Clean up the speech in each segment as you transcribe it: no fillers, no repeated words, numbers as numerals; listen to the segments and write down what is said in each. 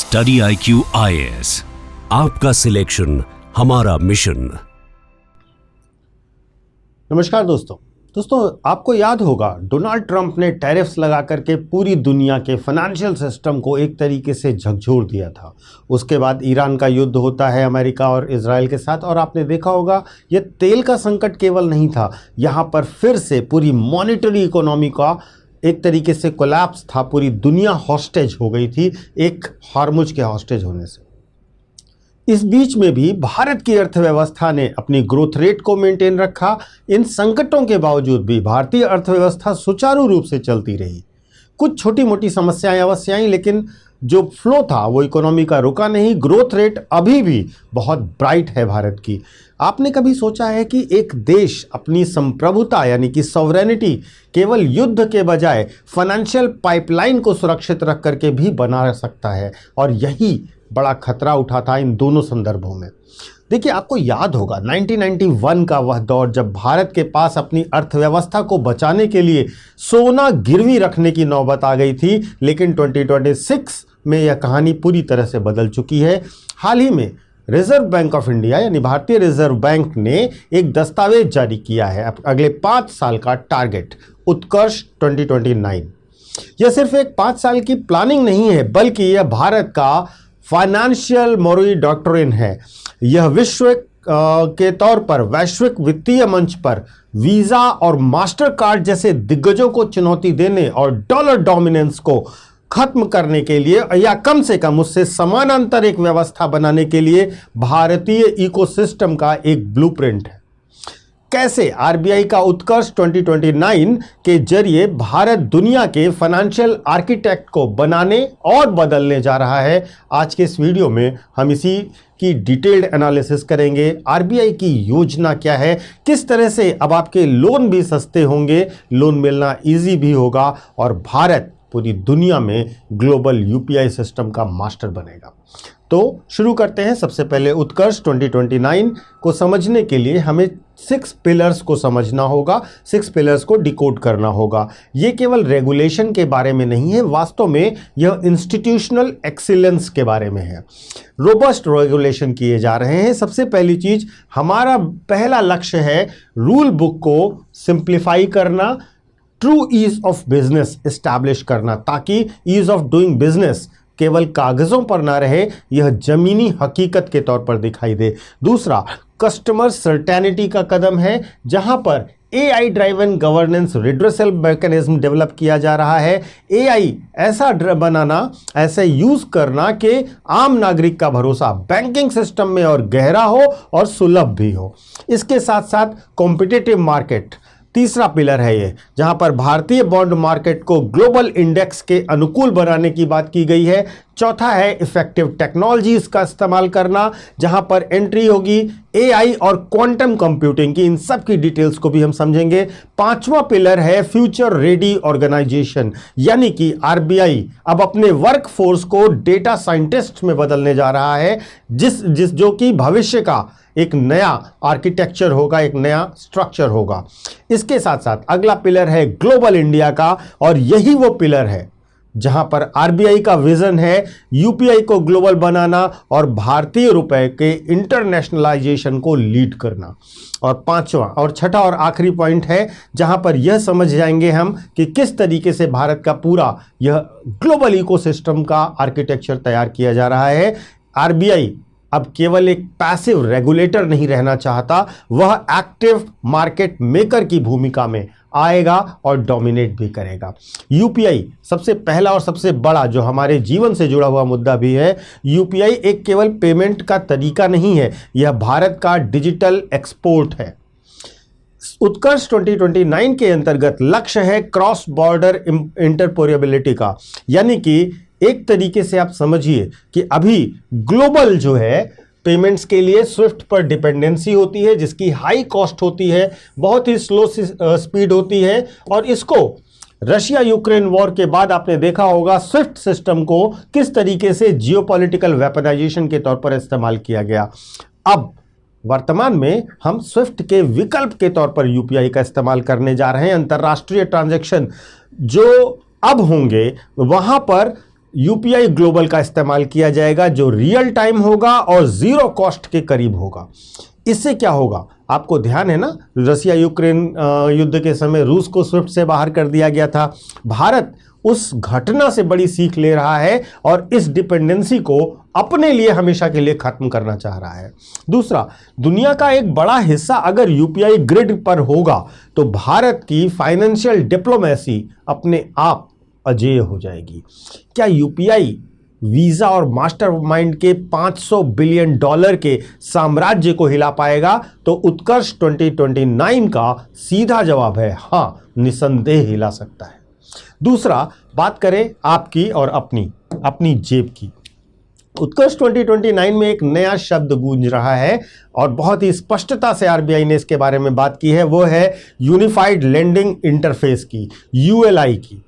Study IQ IAS, आपका selection हमारा mission. नमस्कार दोस्तों, आपको याद होगा डोनाल्ड ट्रंप ने टैरिफ्स लगा करके पूरी दुनिया के फाइनेंशियल सिस्टम को एक तरीके से झकझोर दिया था। उसके बाद ईरान का युद्ध होता है अमेरिका और इजराइल के साथ, और आपने देखा होगा ये तेल का संकट केवल नहीं था, यहाँ पर फिर से पूरी मॉनेटरी इकोनॉमी का एक तरीके से कोलैप्स था। पूरी दुनिया हॉस्टेज हो गई थी एक हार्मुज के हॉस्टेज होने से। इस बीच में भी भारत की अर्थव्यवस्था ने अपनी ग्रोथ रेट को मेंटेन रखा। इन संकटों के बावजूद भी भारतीय अर्थव्यवस्था सुचारू रूप से चलती रही। कुछ छोटी मोटी समस्याएं अवश्य आई, लेकिन जो फ्लो था वो इकोनॉमी का रुका नहीं। ग्रोथ रेट अभी भी बहुत ब्राइट है भारत की। आपने कभी सोचा है कि एक देश अपनी संप्रभुता यानी कि सॉवरेनिटी केवल युद्ध के बजाय फाइनेंशियल पाइपलाइन को सुरक्षित रख करके भी बना सकता है? और यही बड़ा खतरा उठा था इन दोनों संदर्भों में। देखिए, आपको याद होगा 1991 का वह दौर जब भारत के पास अपनी अर्थव्यवस्था को बचाने के लिए सोना गिरवी रखने की नौबत आ गई थी, लेकिन 2026 में यह कहानी पूरी तरह से बदल चुकी है। हाल ही में रिजर्व बैंक ऑफ इंडिया यानी भारतीय रिजर्व बैंक ने एक दस्तावेज जारी किया है अगले 5 साल का टारगेट, उत्कर्ष 2029। यह सिर्फ एक 5 साल की प्लानिंग नहीं है, बल्कि यह भारत का फाइनेंशियल मोरल डॉक्ट्रिन है। यह विश्व के तौर पर वैश्विक वित्तीय मंच पर वीजा और मास्टर कार्ड जैसे दिग्गजों को चुनौती देने और डॉलर डोमिनेंस को खत्म करने के लिए, या कम से कम उससे समानांतर एक व्यवस्था बनाने के लिए भारतीय इकोसिस्टम का एक ब्लूप्रिंट है। कैसे आरबीआई का उत्कर्ष 2029 के जरिए भारत दुनिया के फाइनेंशियल आर्किटेक्ट को बनाने और बदलने जा रहा है, आज के इस वीडियो में हम इसी की डिटेल्ड एनालिसिस करेंगे। आरबीआई की योजना क्या है, किस तरह से अब आपके लोन भी सस्ते होंगे, लोन मिलना इजी भी होगा, और भारत पूरी दुनिया में ग्लोबल यूपीआई सिस्टम का मास्टर बनेगा। तो शुरू करते हैं। सबसे पहले उत्कर्ष 2029 को समझने के लिए हमें 6 पिलर्स को समझना होगा, 6 पिलर्स को डिकोड करना होगा। ये केवल रेगुलेशन के बारे में नहीं है, वास्तव में यह इंस्टीट्यूशनल एक्सीलेंस के बारे में है। रोबस्ट रेगुलेशन किए जा रहे हैं। सबसे पहली चीज, हमारा पहला लक्ष्य है रूल बुक को सिंप्लीफाई करना, true ease of business establish करना, ताकि ईज ऑफ डूइंग बिजनेस केवल कागजों पर ना रहे, यह जमीनी हकीकत के तौर पर दिखाई दे। दूसरा, कस्टमर सर्टेनिटी का कदम है, जहां पर AI driven governance redressal mechanism develop किया जा रहा है। AI ऐसा बनाना, ऐसे यूज करना कि आम नागरिक का भरोसा बैंकिंग सिस्टम में और गहरा हो और सुलभ भी हो। इसके साथ साथ कॉम्पिटिटिव मार्केट तीसरा पिलर है ये, जहां पर भारतीय बॉन्ड मार्केट को ग्लोबल इंडेक्स के अनुकूल बनाने की बात की गई है। चौथा है इफेक्टिव टेक्नोलॉजीज का इस्तेमाल करना, जहां पर एंट्री होगी AI और क्वांटम कंप्यूटिंग की। इन सब की डिटेल्स को भी हम समझेंगे। पांचवा पिलर है फ्यूचर रेडी ऑर्गेनाइजेशन, यानी कि आरबीआई अब अपने वर्क फोर्स को डेटा साइंटिस्ट में बदलने जा रहा है, जो कि भविष्य का एक नया आर्किटेक्चर होगा, एक नया स्ट्रक्चर होगा। इसके साथ साथ अगला पिलर है ग्लोबल इंडिया का, और यही वो पिलर है जहां पर आरबीआई का विजन है यूपीआई को ग्लोबल बनाना और भारतीय रुपए के इंटरनेशनलाइजेशन को लीड करना। और पांचवा और छठा और आखिरी पॉइंट है, जहां पर यह समझ जाएंगे हम कि किस तरीके से भारत का पूरा यह ग्लोबल इकोसिस्टम का आर्किटेक्चर तैयार किया जा रहा है। आरबीआई अब केवल एक पैसिव रेगुलेटर नहीं रहना चाहता, वह एक्टिव मार्केट मेकर की भूमिका में आएगा और डोमिनेट भी करेगा। यूपीआई सबसे पहला और सबसे बड़ा जो हमारे जीवन से जुड़ा हुआ मुद्दा भी है। यूपीआई एक केवल पेमेंट का तरीका नहीं है, यह भारत का डिजिटल एक्सपोर्ट है। उत्कर्ष 2029 के अंतर्गत लक्ष्य है क्रॉस बॉर्डर इंटरपोरेबिलिटी का, यानी कि एक तरीके से आप समझिए कि अभी ग्लोबल जो है पेमेंट्स के लिए स्विफ्ट पर डिपेंडेंसी होती है, जिसकी हाई कॉस्ट होती है, बहुत ही स्लो स्पीड होती है, और इसको रशिया यूक्रेन वॉर के बाद आपने देखा होगा स्विफ्ट सिस्टम को किस तरीके से जियोपॉलिटिकल वेपनाइजेशन के तौर पर इस्तेमाल किया गया। अब वर्तमान में हम स्विफ्ट के विकल्प के तौर पर यूपीआई का इस्तेमाल करने जा रहे हैं। अंतर्राष्ट्रीय ट्रांजैक्शन जो अब होंगे वहां पर यूपीआई ग्लोबल का इस्तेमाल किया जाएगा जो रियल टाइम होगा और जीरो कॉस्ट के करीब होगा। इससे क्या होगा, आपको ध्यान है ना, रसिया यूक्रेन युद्ध के समय रूस को स्विफ्ट से बाहर कर दिया गया था। भारत उस घटना से बड़ी सीख ले रहा है और इस डिपेंडेंसी को अपने लिए हमेशा के लिए खत्म करना चाह रहा है। दूसरा, दुनिया का एक बड़ा हिस्सा अगर यूपीआई ग्रिड पर होगा तो भारत की फाइनेंशियल डिप्लोमेसी अपने आप अजेय हो जाएगी। क्या यूपीआई वीजा और मास्टरमाइंड के $500 बिलियन के साम्राज्य को हिला पाएगा? तो उत्कर्ष 2029 का सीधा जवाब है हाँ, निसंदेह हिला सकता है। दूसरा, बात करें आपकी और अपनी जेब की। उत्कर्ष 2029 में एक नया शब्द गूंज रहा है और बहुत ही स्पष्टता से आरबीआई ने इसके बारे में बात की है, वो है यूनिफाइड लेंडिंग इंटरफेस की, यूएलआई की।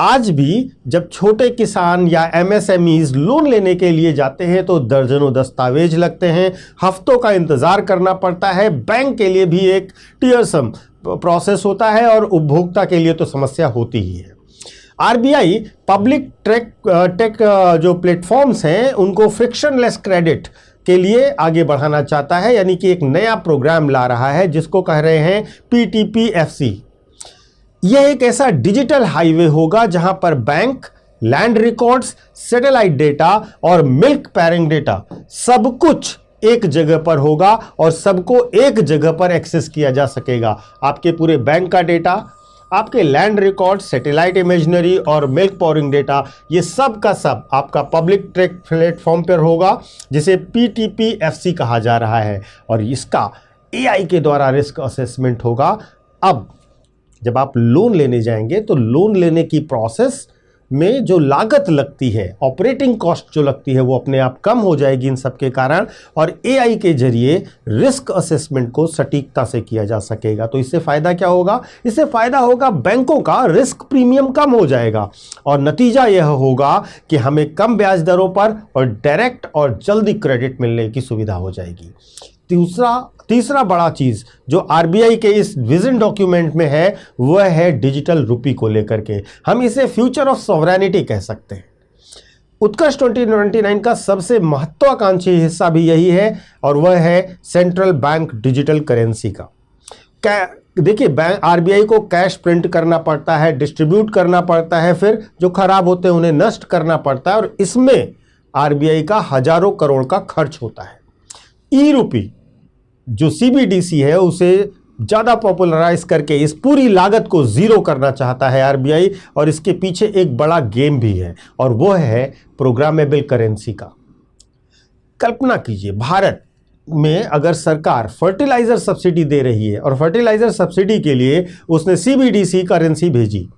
आज भी जब छोटे किसान या एमएसएमईज लोन लेने के लिए जाते हैं तो दर्जनों दस्तावेज लगते हैं, हफ्तों का इंतजार करना पड़ता है, बैंक के लिए भी एक टियरसम प्रोसेस होता है और उपभोक्ता के लिए तो समस्या होती ही है। आरबीआई पब्लिक टेक जो प्लेटफॉर्म्स हैं उनको फ्रिक्शनलेस क्रेडिट के लिए आगे बढ़ाना चाहता है, यानी कि एक नया प्रोग्राम ला रहा है जिसको कह रहे हैं पीटीपीएफसी। यह एक ऐसा डिजिटल हाईवे होगा जहां पर bank, land records, satellite data और मिल्क पैरिंग डेटा सब कुछ एक जगह पर होगा और सबको एक जगह पर एक्सेस किया जा सकेगा। आपके पूरे बैंक का डेटा, आपके लैंड रिकॉर्ड, सैटेलाइट इमेजनरी और मिल्क पैरिंग डेटा, ये सब का सब आपका पब्लिक ट्रैक प्लेटफॉर्म पर होगा जिसे पीटीपीएफसी कहा जा रहा है और इसका एआई के द्वारा रिस्क असेसमेंट होगा। अब जब आप लोन लेने जाएंगे तो लोन लेने की प्रोसेस में जो लागत लगती है, ऑपरेटिंग कॉस्ट जो लगती है, वो अपने आप कम हो जाएगी इन सब के कारण और एआई के जरिए रिस्क असेसमेंट को सटीकता से किया जा सकेगा। तो इससे फायदा क्या होगा? इससे फायदा होगा बैंकों का रिस्क प्रीमियम कम हो जाएगा और नतीजा यह होगा कि हमें कम ब्याज दरों पर और डायरेक्ट और जल्दी क्रेडिट मिलने की सुविधा हो जाएगी। तीसरा बड़ा चीज जो आरबीआई के इस विजन डॉक्यूमेंट में है वह है डिजिटल रूपी को लेकर के। हम इसे फ्यूचर ऑफ सॉवरेनिटी कह सकते हैं। उत्कर्ष 2029 का सबसे महत्वाकांक्षी हिस्सा भी यही है और वह है सेंट्रल बैंक डिजिटल करेंसी का। देखिए, बैंक आरबीआई को कैश प्रिंट करना पड़ता है, डिस्ट्रीब्यूट करना पड़ता है, फिर जो खराब होते हैं उन्हें नष्ट करना पड़ता है और इसमें आरबीआई का हजारों करोड़ का खर्च होता है। ई रूपी जो सीबीडीसी है उसे ज़्यादा पॉपुलराइज करके इस पूरी लागत को जीरो करना चाहता है आरबीआई और इसके पीछे एक बड़ा गेम भी है और वो है प्रोग्रामेबल करेंसी का। कल्पना कीजिए, भारत में अगर सरकार फर्टिलाइजर सब्सिडी दे रही है और फर्टिलाइजर सब्सिडी के लिए उसने सीबीडीसी करेंसी भेजी,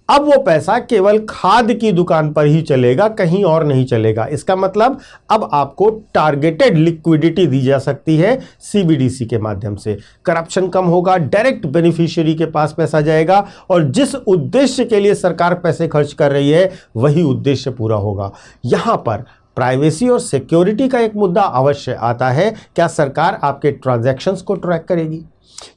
अब वो पैसा केवल खाद की दुकान पर ही चलेगा, कहीं और नहीं चलेगा। इसका मतलब अब आपको टारगेटेड लिक्विडिटी दी जा सकती है सीबीडीसी के माध्यम से। करप्शन कम होगा, डायरेक्ट बेनिफिशियरी के पास पैसा जाएगा और जिस उद्देश्य के लिए सरकार पैसे खर्च कर रही है वही उद्देश्य पूरा होगा। यहां पर प्राइवेसी और सिक्योरिटी का एक मुद्दा अवश्य आता है। क्या सरकार आपके ट्रांजैक्शंस को ट्रैक करेगी?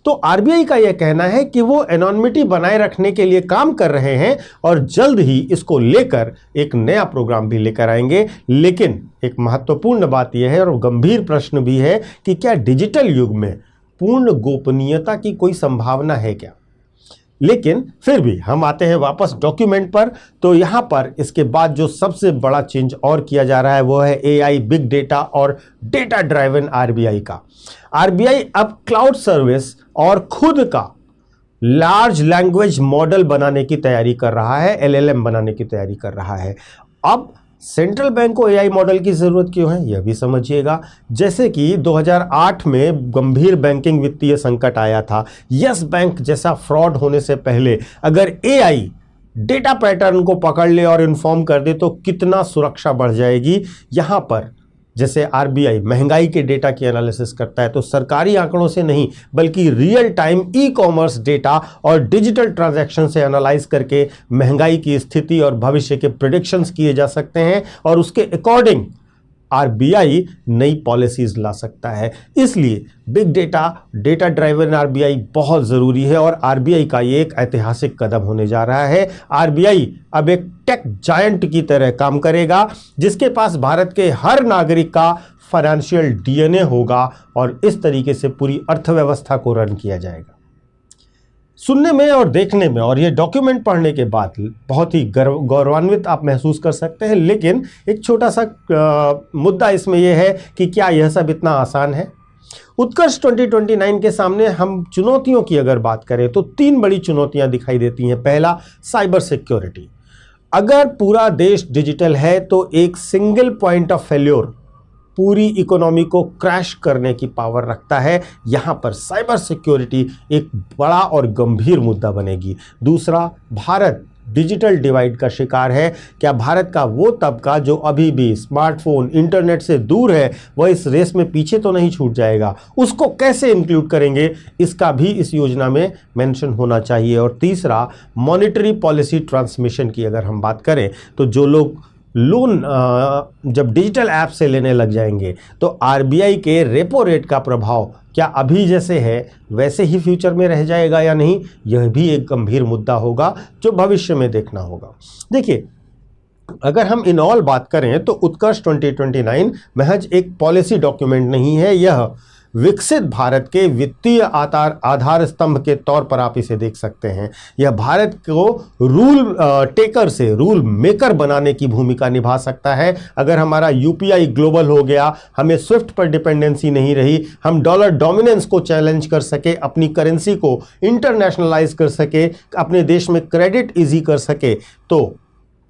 तो आरबीआई का यह कहना है कि वो एनोनिमिटी बनाए रखने के लिए काम कर रहे हैं और जल्द ही इसको लेकर एक नया प्रोग्राम भी लेकर आएंगे। लेकिन एक महत्वपूर्ण बात यह है और गंभीर प्रश्न भी है कि क्या डिजिटल युग में पूर्ण गोपनीयता की कोई संभावना है क्या? लेकिन फिर भी हम आते हैं वापस डॉक्यूमेंट पर। तो यहां पर इसके बाद जो सबसे बड़ा चेंज और किया जा रहा है वो है एआई, बिग डेटा और डेटा ड्राइवन आरबीआई का। आरबीआई अब क्लाउड सर्विस और खुद का लार्ज लैंग्वेज मॉडल बनाने की तैयारी कर रहा है, एलएलएम बनाने की तैयारी कर रहा है। अब सेंट्रल बैंक को एआई मॉडल की जरूरत क्यों है यह भी समझिएगा। जैसे कि 2008 में गंभीर बैंकिंग वित्तीय संकट आया था, यस बैंक जैसा फ्रॉड होने से पहले अगर एआई डेटा पैटर्न को पकड़ ले और इन्फॉर्म कर दे तो कितना सुरक्षा बढ़ जाएगी। यहां पर जैसे आरबीआई महंगाई के डेटा की एनालिसिस करता है तो सरकारी आंकड़ों से नहीं बल्कि real time e commerce data और डिजिटल ट्रांजैक्शन से एनालाइज करके महंगाई की स्थिति और भविष्य के प्रेडिक्शंस किए जा सकते हैं और उसके अकॉर्डिंग आरबीआई नई पॉलिसीज ला सकता है। इसलिए बिग डेटा ड्राइवन आरबीआई बहुत ज़रूरी है और आरबीआई का ये एक ऐतिहासिक कदम होने जा रहा है। आरबीआई अब एक टेक जायंट की तरह काम करेगा जिसके पास भारत के हर नागरिक का फाइनेंशियल डीएनए होगा और इस तरीके से पूरी अर्थव्यवस्था को रन किया जाएगा। सुनने में और देखने में और ये डॉक्यूमेंट पढ़ने के बाद बहुत ही गौरवान्वित आप महसूस कर सकते हैं, लेकिन एक छोटा सा मुद्दा इसमें यह है कि क्या यह सब इतना आसान है। उत्कर्ष 2029 के सामने हम चुनौतियों की अगर बात करें तो 3 बड़ी चुनौतियां दिखाई देती हैं। पहला, साइबर सिक्योरिटी। अगर पूरा देश डिजिटल है तो एक सिंगल पॉइंट ऑफ फेल्योर पूरी इकोनॉमी को क्रैश करने की पावर रखता है। यहाँ पर साइबर सिक्योरिटी एक बड़ा और गंभीर मुद्दा बनेगी। दूसरा, भारत डिजिटल डिवाइड का शिकार है। क्या भारत का वो तबका जो अभी भी स्मार्टफोन इंटरनेट से दूर है वह इस रेस में पीछे तो नहीं छूट जाएगा? उसको कैसे इंक्लूड करेंगे, इसका भी इस योजना में मेंशन होना चाहिए। और तीसरा, मॉनेटरी पॉलिसी ट्रांसमिशन की अगर हम बात करें तो जो लोग लोन जब डिजिटल ऐप से लेने लग जाएंगे तो आरबीआई के रेपो रेट का प्रभाव क्या अभी जैसे है वैसे ही फ्यूचर में रह जाएगा या नहीं, यह भी एक गंभीर मुद्दा होगा जो भविष्य में देखना होगा। देखिए, अगर हम इन ऑल बात करें तो उत्कर्ष 2029 महज एक पॉलिसी डॉक्यूमेंट नहीं है, यह विकसित भारत के वित्तीय आधार स्तंभ के तौर पर आप इसे देख सकते हैं। यह भारत को रूल टेकर से रूल मेकर बनाने की भूमिका निभा सकता है। अगर हमारा यूपीआई ग्लोबल हो गया, हमें स्विफ्ट पर डिपेंडेंसी नहीं रही, हम डॉलर डोमिनेंस को चैलेंज कर सके, अपनी करेंसी को इंटरनेशनलाइज कर सके, अपने देश में क्रेडिट इजी कर सके, तो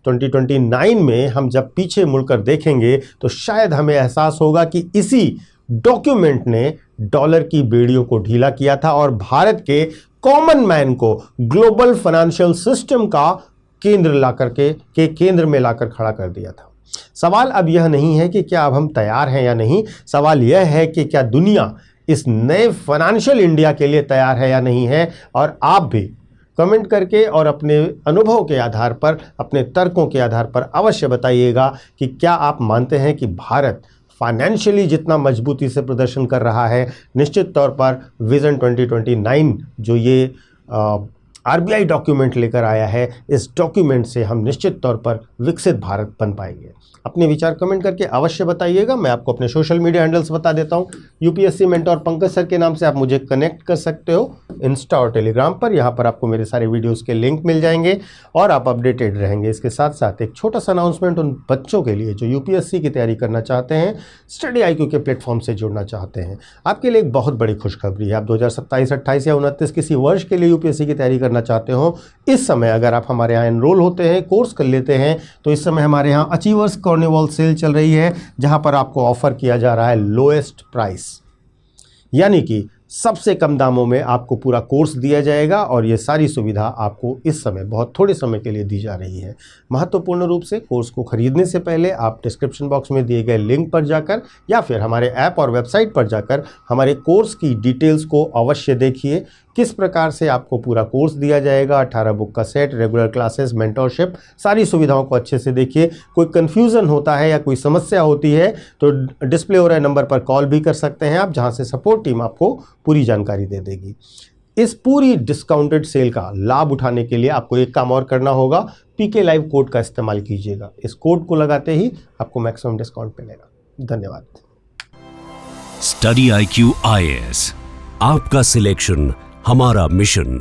2029 में हम जब पीछे मुड़कर देखेंगे तो शायद हमें एहसास होगा कि इसी डॉक्यूमेंट ने डॉलर की बेड़ियों को ढीला किया था और भारत के कॉमन मैन को ग्लोबल फाइनेंशियल सिस्टम का केंद्र में लाकर खड़ा कर दिया था। सवाल अब यह नहीं है कि क्या अब हम तैयार हैं या नहीं, सवाल यह है कि क्या दुनिया इस नए फाइनेंशियल इंडिया के लिए तैयार है या नहीं है। और आप भी कमेंट करके और अपने अनुभव के आधार पर, अपने तर्कों के आधार पर अवश्य बताइएगा कि क्या आप मानते हैं कि भारत फाइनेंशियली जितना मजबूती से प्रदर्शन कर रहा है, निश्चित तौर पर विजन 2029 जो ये आरबीआई डॉक्यूमेंट लेकर आया है, इस डॉक्यूमेंट से हम निश्चित तौर पर विकसित भारत बन पाएंगे। अपने विचार कमेंट करके अवश्य बताइएगा। मैं आपको अपने सोशल मीडिया हैंडल्स बता देता हूँ। यूपीएससी मेंटोर पंकज सर के नाम से आप मुझे कनेक्ट कर सकते हो इंस्टा और टेलीग्राम पर। यहाँ पर आपको मेरे सारे वीडियोस के लिंक मिल जाएंगे और आप अपडेटेड रहेंगे। इसके साथ साथ एक छोटा सा अनाउंसमेंट उन बच्चों के लिए जो यूपीएससी की तैयारी करना चाहते हैं, स्टडी IQ के प्लेटफॉर्म से जुड़ना चाहते हैं। आपके लिए एक बहुत बड़ी खुशखबरी है। आप 2027, 28 या 29 किसी वर्ष के लिए यूपीएससी की तैयारी करना चाहते हो, इस समय अगर आप हमारे यहाँ एनरोल होते हैं, कोर्स कर लेते हैं, तो इस समय हमारे यहाँ अचीवर्स कार्निवल सेल चल रही है जहाँ पर आपको ऑफर किया जा रहा है लोएस्ट प्राइस, यानी कि सबसे कम दामों में आपको पूरा कोर्स दिया जाएगा और ये सारी सुविधा आपको इस समय बहुत थोड़े समय के लिए दी जा रही है। महत्वपूर्ण रूप से कोर्स को खरीदने से पहले आप डिस्क्रिप्शन बॉक्स में दिए गए लिंक पर जाकर या फिर हमारे ऐप और वेबसाइट पर जाकर हमारे कोर्स की डिटेल्स को अवश्य देखिए। किस प्रकार से आपको पूरा कोर्स दिया जाएगा, 18 बुक का सेट, रेगुलर क्लासेस, मेंटरशिप, सारी सुविधाओं को अच्छे से देखिए। कोई कन्फ्यूज़न होता है या कोई समस्या होती है तो डिस्प्ले हो रहे नंबर पर कॉल भी कर सकते हैं आप, जहां से सपोर्ट टीम आपको पूरी जानकारी दे देगी। इस पूरी डिस्काउंटेड सेल का लाभ उठाने के लिए आपको एक काम और करना होगा, PK लाइव कोड का इस्तेमाल कीजिएगा। इस कोड को लगाते ही आपको मैक्सिमम डिस्काउंट मिलेगा। धन्यवाद। स्टडी IQ IAS, आपका सिलेक्शन हमारा मिशन।